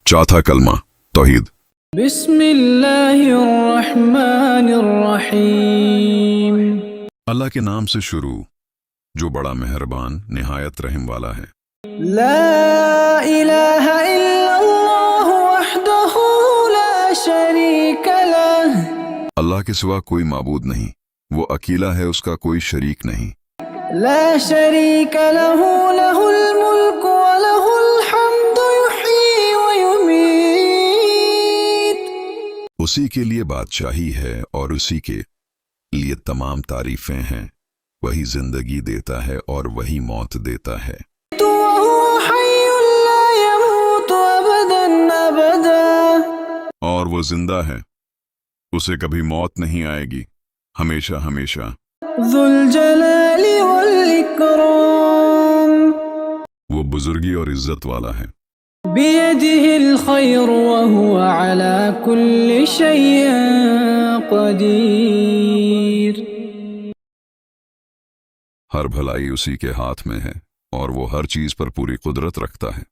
चौथा कलमा तौहीद। बिस्मिल्लाहिर्रहमानिर्रहीम। अल्लाह के नाम से शुरू जो बड़ा मेहरबान निहायत रहम वाला है। ला इलाहा इल्लल्लाहु वहदहु ला शरीक लह। अल्लाह के सिवा कोई माबूद नहीं, वो अकेला है, उसका कोई शरीक नहीं। ला शरीक लहु लहुल मुल्क व लहुल हम्दु युहयी व युमीत। उसी के लिए बादशाही है और उसी के लिए तमाम तारीफें हैं। वही जिंदगी देता है और वही मौत देता है। वहुव हय्युन ला यमूतु अबदन अबदा। और वो जिंदा है, उसे कभी मौत नहीं आएगी, हमेशा हमेशा। ज़ुल जलाली वल इकराम। वो बुजुर्गी और इज्जत वाला है। बियदिहिल खैर वहुव अला कुल्लि शैइन क़दीर। हर भलाई उसी के हाथ में है और वो हर चीज पर पूरी कुदरत रखता है।